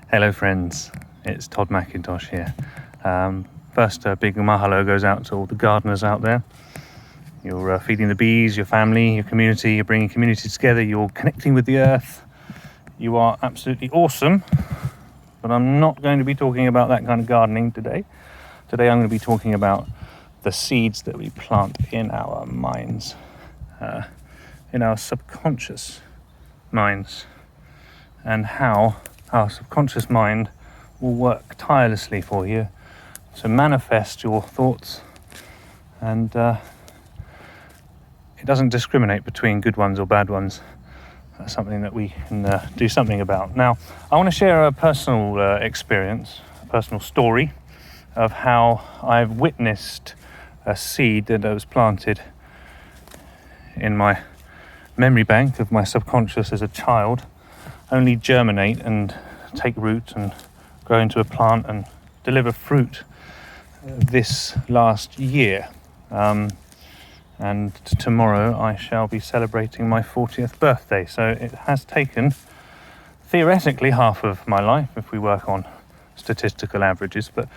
Hello friends, it's Todd McIntosh here. First, a big mahalo goes out to all the gardeners out there. You're feeding the bees, your family, your community, you're bringing community together, you're connecting with the earth. You are absolutely awesome, but I'm not going to be talking about that kind of gardening today. Today I'm going to be talking about the seeds that we plant in our minds, in our subconscious minds, and how our subconscious mind will work tirelessly for you to manifest your thoughts, and it doesn't discriminate between good ones or bad ones. That's something that we can do something about. Now, I want to share a personal experience, a personal story of how I've witnessed a seed that was planted in my memory bank of my subconscious as a child only germinate and take root and grow into a plant and deliver fruit this last year. And tomorrow I shall be celebrating my 40th birthday. So it has taken theoretically half of my life if we work on statistical averages. But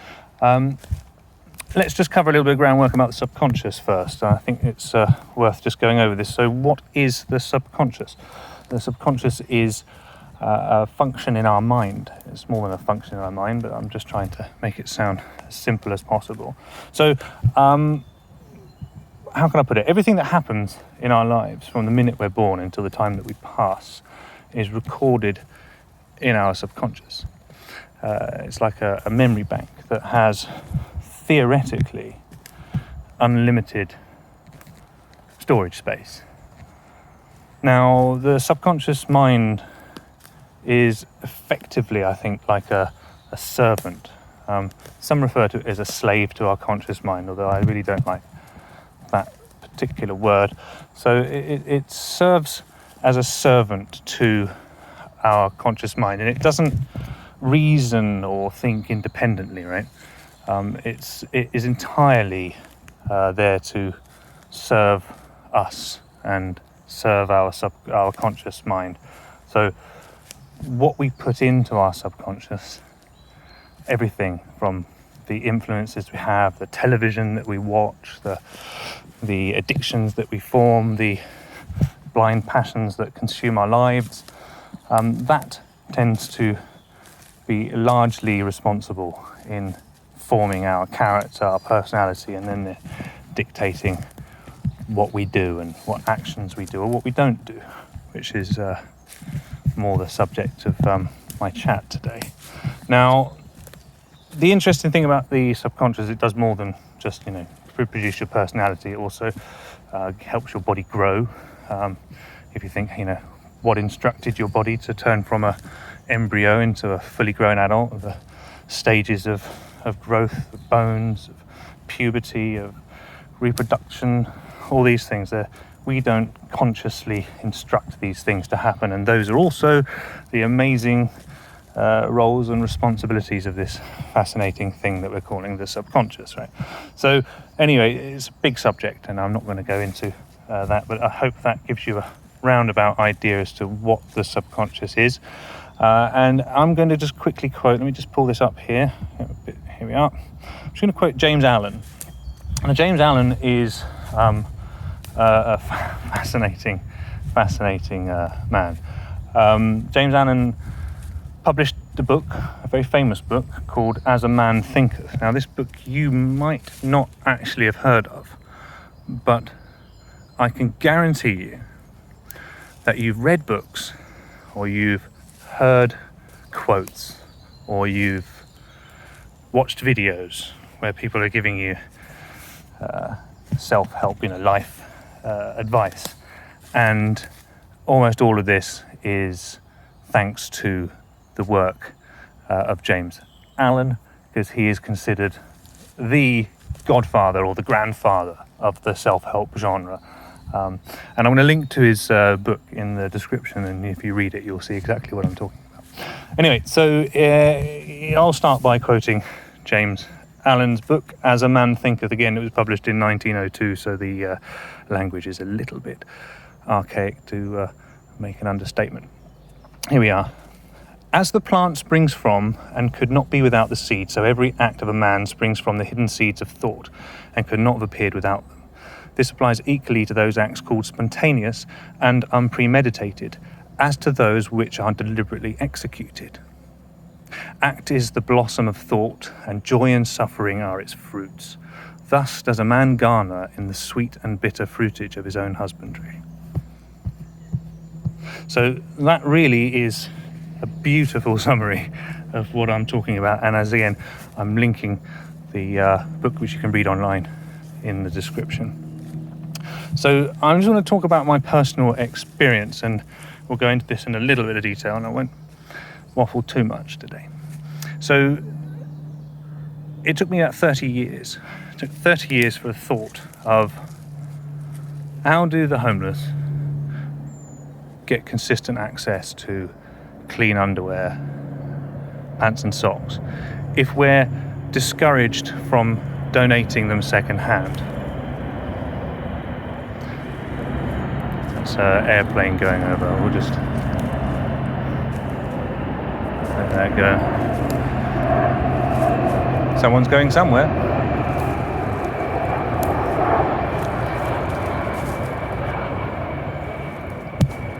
let's just cover a little bit of groundwork about the subconscious first. I think it's worth just going over this. So what is the subconscious? The subconscious is a function in our mind. It's more than a function in our mind, but I'm just trying to make it sound as simple as possible. So how can I put it? Everything that happens in our lives from the minute we're born until the time that we pass is recorded in our subconscious. It's like a memory bank that has theoretically unlimited storage space. Now, the subconscious mind is effectively, I think, like a servant. Some refer to it as a slave to our conscious mind, although I really don't like that particular word. So it serves as a servant to our conscious mind, and it doesn't reason or think independently, right? It is entirely there to serve us and serve our conscious mind. So what we put into our subconscious, everything from the influences we have, the television that we watch, the addictions that we form, the blind passions that consume our lives, that tends to be largely responsible in forming our character, our personality, and then dictating what we do and what actions we do or what we don't do, which is more the subject of my chat today. Now, the interesting thing about the subconscious, it does more than just, reproduce your personality. It also helps your body grow. If you think, what instructed your body to turn from a embryo into a fully grown adult, the stages of growth, of bones, of puberty, of reproduction, all these things. We don't consciously instruct these things to happen, and those are also the amazing roles and responsibilities of this fascinating thing that we're calling the subconscious, right? So anyway, it's a big subject, and I'm not going to go into that, but I hope that gives you a roundabout idea as to what the subconscious is. And I'm going to just quickly quote, let me just pull this up here. Here we are. I'm just going to quote James Allen. Now, James Allen is a fascinating man. James Allen published a book, a very famous book called As a Man Thinketh. Now, this book you might not actually have heard of, but I can guarantee you that you've read books, or you've heard quotes, or you've watched videos where people are giving you self-help, life advice, and almost all of this is thanks to the work of James Allen, because he is considered the godfather or the grandfather of the self-help genre. And I'm going to link to his book in the description, and if you read it, you'll see exactly what I'm talking about. Anyway, so I'll start by quoting James Allen's book, As a Man Thinketh. Again, it was published in 1902, so the language is a little bit archaic to make an understatement. Here we are. As the plant springs from and could not be without the seed, so every act of a man springs from the hidden seeds of thought and could not have appeared without them. This applies equally to those acts called spontaneous and unpremeditated, as to those which are deliberately executed. Act is the blossom of thought, and joy and suffering are its fruits. Thus does a man garner in the sweet and bitter fruitage of his own husbandry. So that really is a beautiful summary of what I'm talking about. And as again, I'm linking the book which you can read online in the description. So I'm just going to talk about my personal experience, and we'll go into this in a little bit of detail, and I won't waffle too much today. So it took me about 30 years. It took 30 years for the thought of how do the homeless get consistent access to clean underwear, pants and socks, if we're discouraged from donating them second-hand. That's an airplane going over. We'll just let that go. Someone's going somewhere.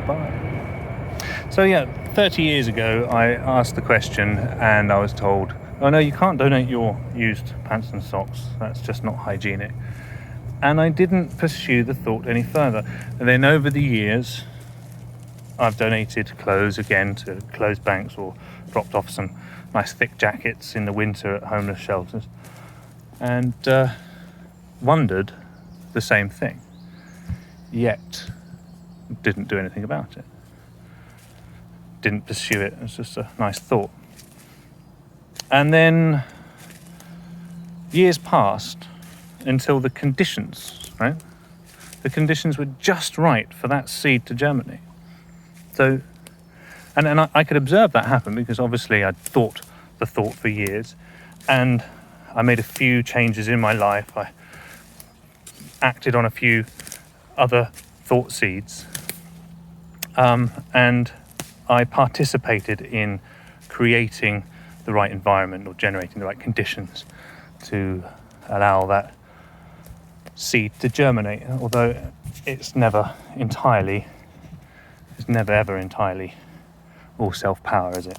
Bye. So yeah, 30 years ago I asked the question and I was told, oh no, you can't donate your used pants and socks, that's just not hygienic. And I didn't pursue the thought any further. And then over the years I've donated clothes again to clothes banks, or dropped off some nice thick jackets in the winter at homeless shelters, and wondered the same thing, yet didn't do anything about it. Didn't pursue it. It's just a nice thought. And then years passed until the conditions, right? The conditions were just right for that seed to germinate. So, and I could observe that happen because obviously I'd thought the thought for years, and I made a few changes in my life. I acted on a few other thought seeds, and I participated in creating the right environment or generating the right conditions to allow that seed to germinate, although it's never ever entirely all self-power, is it?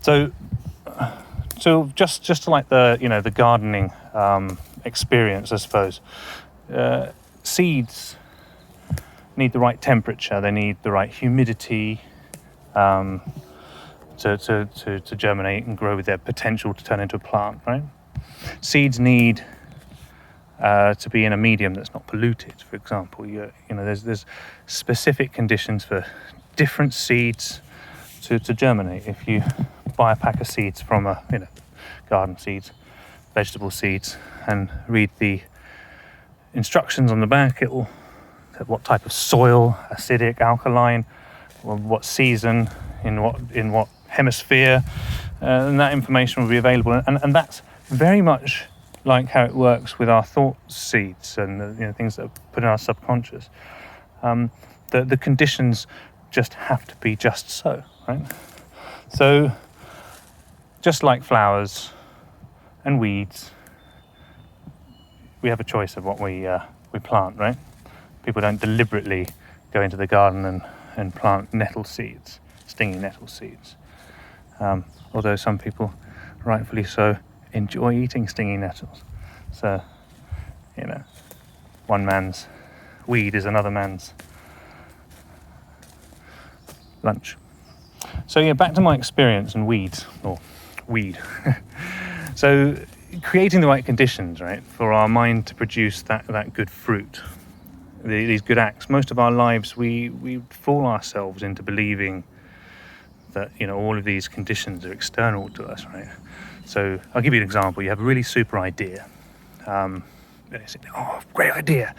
So just like the gardening experience, I suppose, seeds need the right temperature, they need the right humidity to germinate and grow with their potential to turn into a plant, right? Seeds need to be in a medium that's not polluted, for example. There's specific conditions for different seeds to germinate. If you buy a pack of seeds from garden seeds, vegetable seeds, and read the instructions on the back, it will say what type of soil, acidic, alkaline, what season, in what hemisphere, and that information will be available. And that's very much like how it works with our thought seeds and things that are put in our subconscious. The conditions just have to be just so, right? So just like flowers and weeds, we have a choice of what we plant, right? People don't deliberately go into the garden and plant nettle seeds, stinging nettle seeds. Although some people, rightfully so, enjoy eating stinging nettles. So, one man's weed is another man's lunch. So yeah, back to my experience and weed. So creating the right conditions, right, for our mind to produce that good fruit, these good acts. Most of our lives we fool ourselves into believing that all of these conditions are external to us, right? So I'll give you an example. You have a really super idea, and you say, oh, great idea,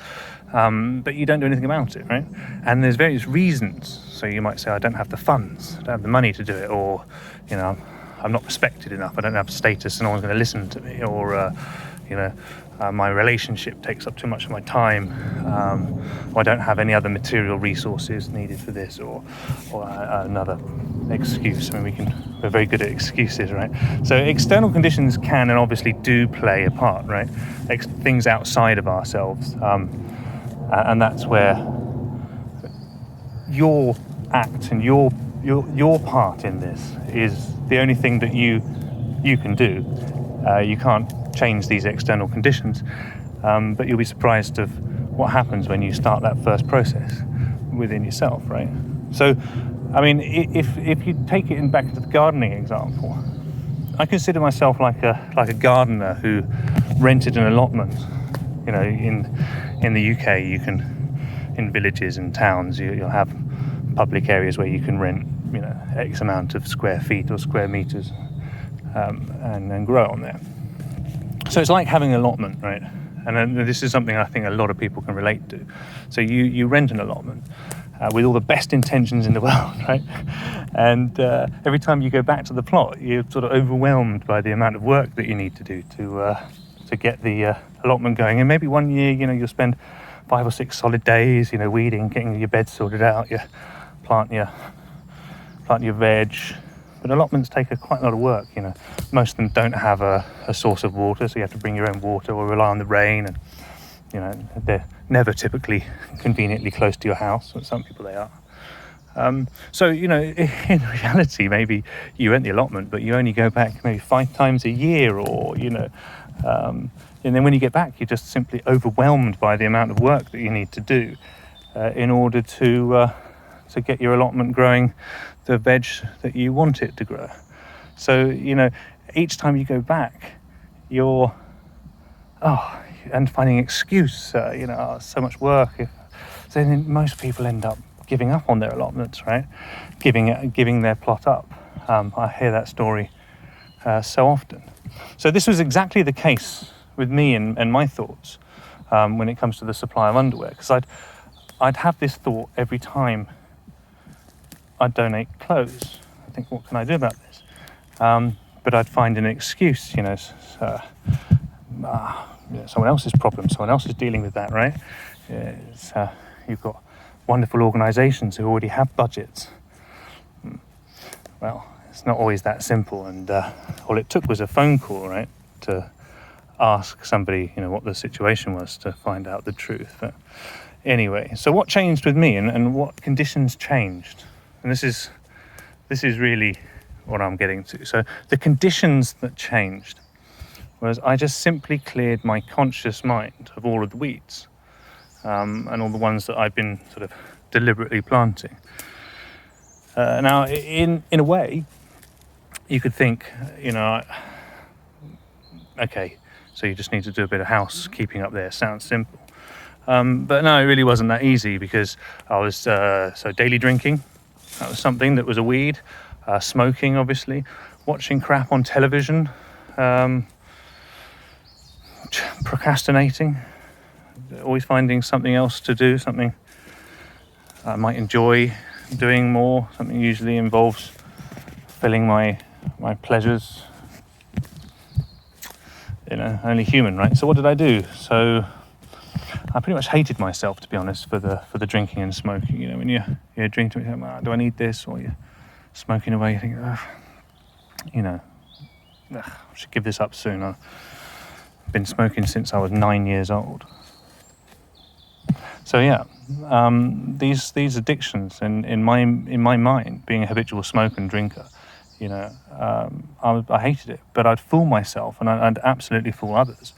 but you don't do anything about it, right? And there's various reasons. So you might say, I don't have the funds, I don't have the money to do it, or I'm not respected enough, I don't have status, and no one's going to listen to me, or My relationship takes up too much of my time, or I don't have any other material resources needed for this, or another excuse. I mean, we're very good at excuses, right? So external conditions can and obviously do play a part, right? Things outside of ourselves, and that's where your act and your part in this is the only thing that you can do. You can't change these external conditions, but you'll be surprised of what happens when you start that first process within yourself, right? So, I mean, if you take it back to the gardening example, I consider myself like a gardener who rented an allotment. In the UK, you can, in villages and towns, you'll have public areas where you can rent, X amount of square feet or square meters, and then grow on there. So it's like having an allotment, right? And this is something I think a lot of people can relate to. So you rent an allotment with all the best intentions in the world, right? And every time you go back to the plot, you're sort of overwhelmed by the amount of work that you need to do to get the allotment going. And maybe one year, you'll spend 5 or 6 solid days, weeding, getting your bed sorted out, you plant your veg. But allotments take quite a lot of work, Most of them don't have a source of water, so you have to bring your own water or rely on the rain. And, they're never typically conveniently close to your house, but some people they are. So, in reality, maybe you rent the allotment, but you only go back maybe 5 times a year, or, and then when you get back, you're just simply overwhelmed by the amount of work that you need to do in order to get your allotment growing the veg that you want it to grow. So, each time you go back, you're and finding an excuse, so much work. So then most people end up giving up on their allotments, right? Giving their plot up. I hear that story so often. So this was exactly the case with me and my thoughts when it comes to the supply of underwear, because I'd have this thought every time I'd donate clothes. I think, what can I do about this? But I'd find an excuse, someone else's problem, someone else is dealing with that, right? You've got wonderful organisations who already have budgets. Well, it's not always that simple, and all it took was a phone call, right, to ask somebody, what the situation was, to find out the truth. But anyway, so what changed with me, and what conditions changed? And this is really what I'm getting to. So the conditions that changed was I just simply cleared my conscious mind of all of the weeds, and all the ones that I've been sort of deliberately planting. Now, in a way, you could think, okay, so you just need to do a bit of housekeeping up there. Sounds simple. But no, it really wasn't that easy, because I was, daily drinking, that was something that was a weed. Smoking, obviously. Watching crap on television. Procrastinating. Always finding something else to do, something I might enjoy doing more. Something usually involves filling my pleasures. Only human, right? So what did I do? So I pretty much hated myself, to be honest, for the drinking and smoking. When you're drinking, you think, do I need this? Or you're smoking away, you think, I should give this up soon. I've been smoking since I was 9 years old. So yeah, these addictions, in my mind, being a habitual smoker and drinker, I hated it. But I'd fool myself, and I'd absolutely fool others,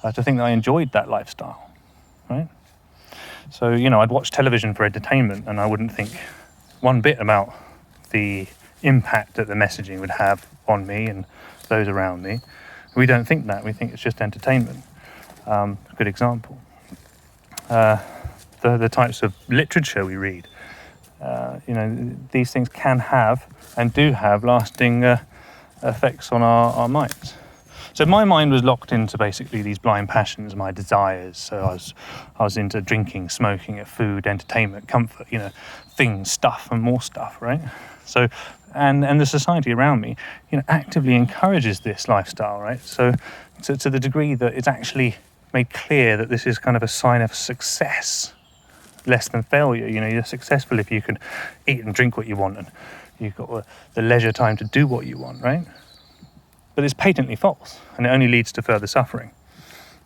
to think that I enjoyed that lifestyle, right? So I'd watch television for entertainment, and I wouldn't think one bit about the impact that the messaging would have on me and those around me. We don't think that. We think it's just entertainment. A good example. The types of literature we read. These things can have and do have lasting effects on our minds. So my mind was locked into basically these blind passions, my desires. So I was into drinking, smoking, food, entertainment, comfort, things, stuff, and more stuff, right? So and the society around me, actively encourages this lifestyle, right? So to the degree that it's actually made clear that this is kind of a sign of success, less than failure. You're successful if you can eat and drink what you want, and you've got the leisure time to do what you want, right? But it's patently false, and it only leads to further suffering.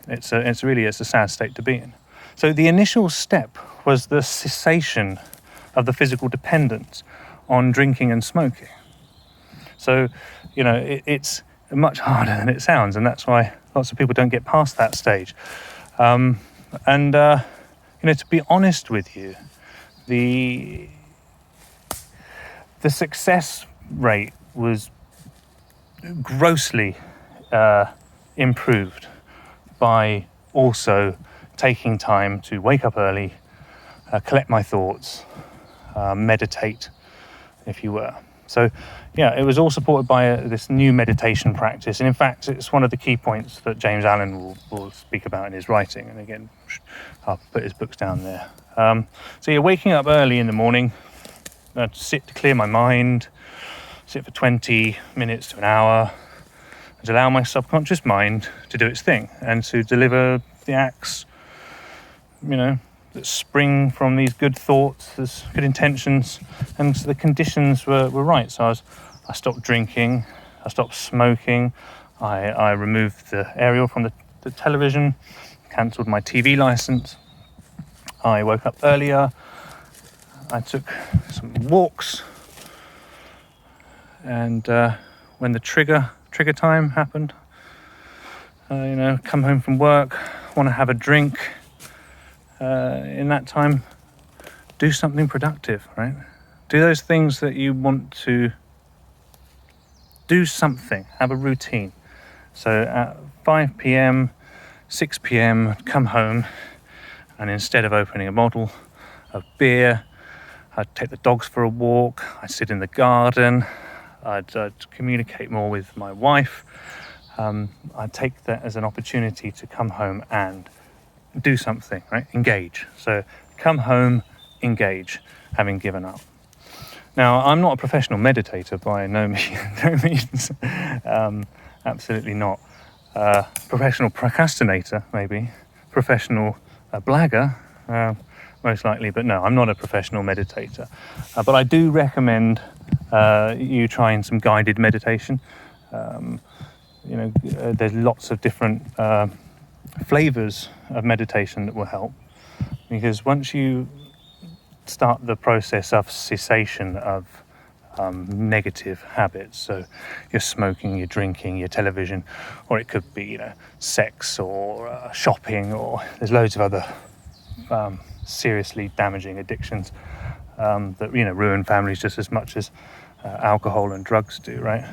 It's a sad state to be in. So the initial step was the cessation of the physical dependence on drinking and smoking. So, it's much harder than it sounds, and that's why lots of people don't get past that stage. To be honest with you, the success rate was grossly improved by also taking time to wake up early, collect my thoughts, meditate, if you were. So, it was all supported by this new meditation practice. And in fact, it's one of the key points that James Allen will speak about in his writing. And again, I'll put his books down there. So you're waking up early in the morning, sit to clear my mind, sit for 20 minutes to an hour, and allow my subconscious mind to do its thing and to deliver the acts, that spring from these good thoughts, these good intentions, and so the conditions were right. So I stopped drinking, I stopped smoking, I removed the aerial from the television, cancelled my TV license, I woke up earlier, I took some walks, and when the trigger time happened, come home from work, want to have a drink, in that time, do something productive, right? Do those things that you want to do. Something, have a routine. So at 5 p.m, 6 p.m, I'd come home, and instead of opening a bottle of beer, I'd take the dogs for a walk, I'd sit in the garden, I'd communicate more with my wife. I'd take that as an opportunity to come home and do something, right? Engage. So come home, engage, having given up. Now, I'm not a professional meditator by no means. Absolutely not. Professional procrastinator, maybe. Professional blagger, most likely. But no, I'm not a professional meditator. But I do recommend you trying some guided meditation. There's lots of different flavors of meditation that will help, because once you start the process of cessation of negative habits, so you're smoking, you're drinking, your television, or it could be sex or shopping, or there's loads of other seriously damaging addictions that ruin families just as much as alcohol and drugs do, right?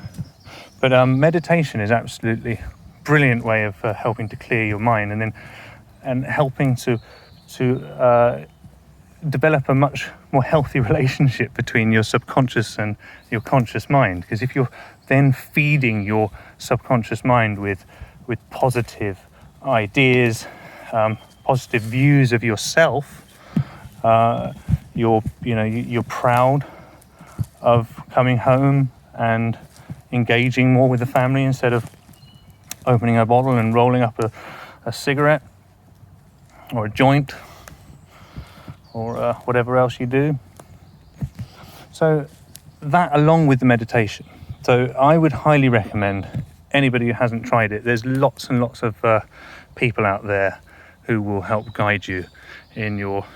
But meditation is absolutely brilliant way of helping to clear your mind, and helping to develop a much more healthy relationship between your subconscious and your conscious mind. Because if you're then feeding your subconscious mind with positive ideas, positive views of yourself, you're proud of coming home and engaging more with the family instead of opening a bottle and rolling up a cigarette or a joint or whatever else you do. So that, along with the meditation. So I would highly recommend anybody who hasn't tried it. There's lots and lots of people out there who will help guide you in your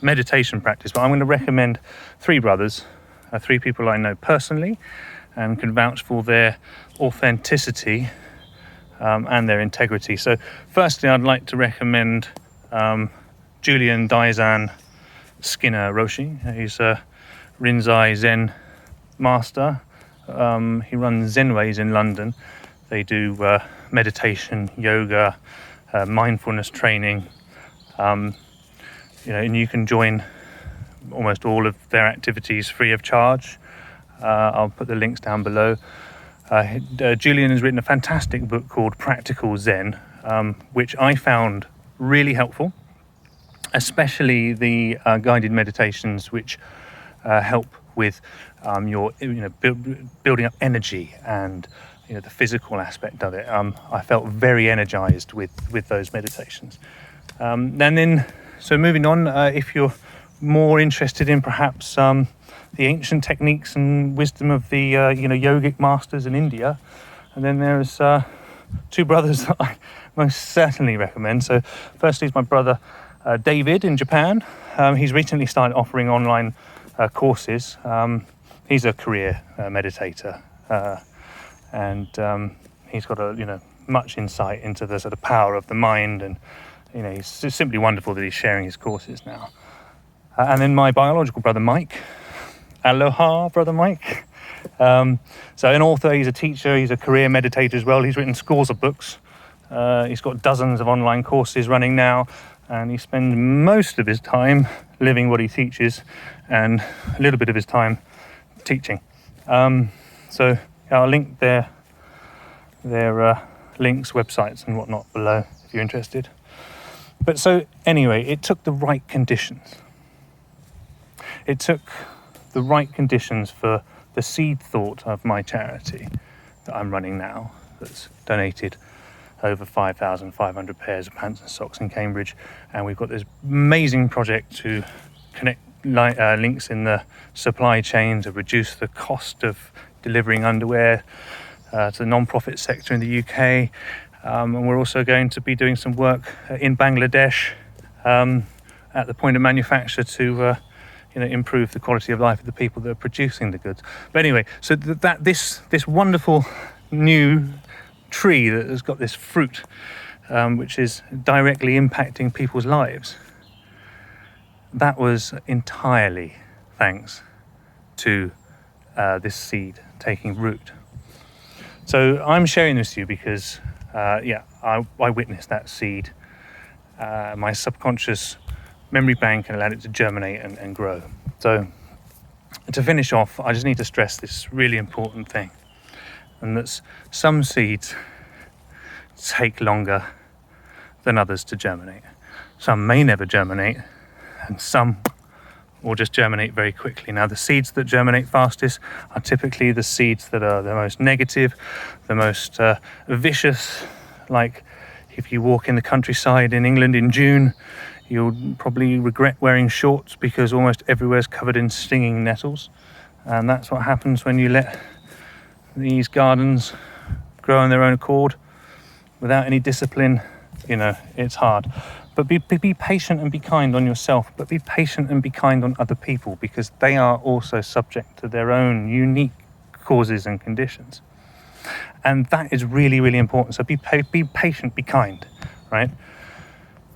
meditation practice. But I'm going to recommend three brothers, three people I know personally and can vouch for their authenticity and their integrity. So firstly, I'd like to recommend Julian Daizan Skinner Roshi. He's a Rinzai Zen master. He runs Zenways in London. They do meditation, yoga, mindfulness training, and you can join almost all of their activities free of charge. I'll put the links down below. Julian has written a fantastic book called Practical Zen, which I found really helpful, especially the guided meditations which help with your building up energy and the physical aspect of it. I felt very energized with those meditations. And then, so moving on, if you're more interested in perhaps the ancient techniques and wisdom of the yogic masters in India, and then there's two brothers that I most certainly recommend. So firstly is my brother David in Japan. He's recently started offering online courses. He's a career meditator, and he's got much insight into the sort of power of the mind, and he's just simply wonderful that he's sharing his courses now. And then my biological brother Mike. Aloha, brother Mike. So an author, he's a teacher, he's a career meditator as well. He's written scores of books. He's got dozens of online courses running now, and he spends most of his time living what he teaches and a little bit of his time teaching. So I'll link their links, websites and whatnot below if you're interested. But so anyway, it took the right conditions. It took the right conditions for the seed thought of my charity that I'm running now, that's donated over 5,500 pairs of pants and socks in Cambridge, and we've got this amazing project to connect links in the supply chain to reduce the cost of delivering underwear to the non-profit sector in the UK, and we're also going to be doing some work in Bangladesh at the point of manufacture to improve the quality of life of the people that are producing the goods. But anyway, so this wonderful new tree that has got this fruit, which is directly impacting people's lives, that was entirely thanks to this seed taking root. So I'm sharing this with you because, I witnessed that seed. My subconscious memory bank and allowed it to germinate and grow. So to finish off, I just need to stress this really important thing, and that's some seeds take longer than others to germinate. Some may never germinate, and some will just germinate very quickly. Now, the seeds that germinate fastest are typically the seeds that are the most negative, the most vicious. Like if you walk in the countryside in England in June, you'll probably regret wearing shorts because almost everywhere is covered in stinging nettles. And that's what happens when you let these gardens grow on their own accord without any discipline. It's hard. But be patient and be kind on yourself, but be patient and be kind on other people, because they are also subject to their own unique causes and conditions. And that is really, really important. So be patient, be kind, right?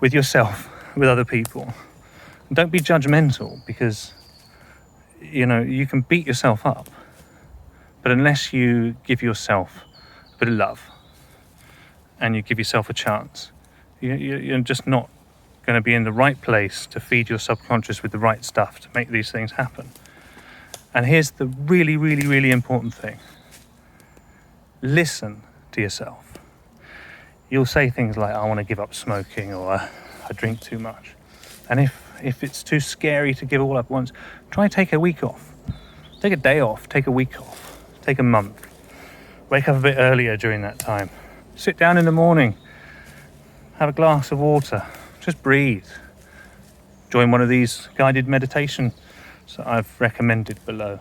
With yourself, with other people. And don't be judgmental, because you can beat yourself up, but unless you give yourself a bit of love and you give yourself a chance, you're just not going to be in the right place to feed your subconscious with the right stuff to make these things happen. And here's the really, really, really important thing. Listen to yourself. You'll say things like, I want to give up smoking, or I drink too much. And if it's too scary to give all up once, try take a week off. Take a day off, take a week off, take a month. Wake up a bit earlier during that time. Sit down in the morning, have a glass of water, just breathe. Join one of these guided meditations that I've recommended below.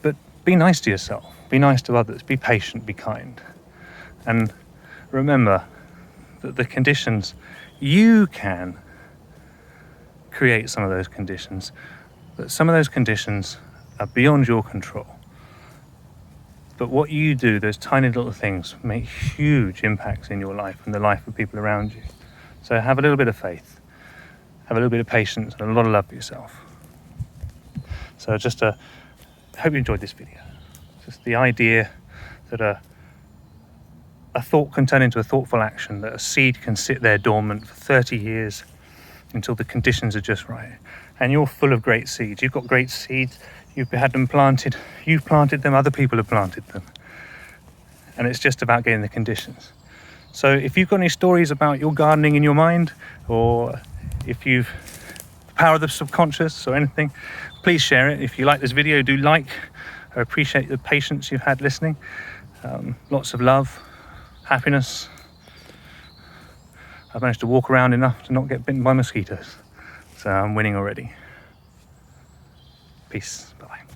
But be nice to yourself, be nice to others, be patient, be kind. And remember that the conditions, you can create some of those conditions, but some of those conditions are beyond your control. But what you do, those tiny little things, make huge impacts in your life and the life of people around you. So have a little bit of faith, have a little bit of patience, and a lot of love for yourself. So just I hope you enjoyed this video. Just the idea that a thought can turn into a thoughtful action, that a seed can sit there dormant for 30 years until the conditions are just right. And you're full of great seeds. You've got great seeds. You've had them planted. You've planted them. Other people have planted them. And it's just about getting the conditions. So if you've got any stories about your gardening in your mind, or if you've power of the subconscious or anything, please share it. If you like this video, do like. I appreciate the patience you've had listening. Lots of love, happiness. I've managed to walk around enough to not get bitten by mosquitoes, so I'm winning already. Peace. Bye.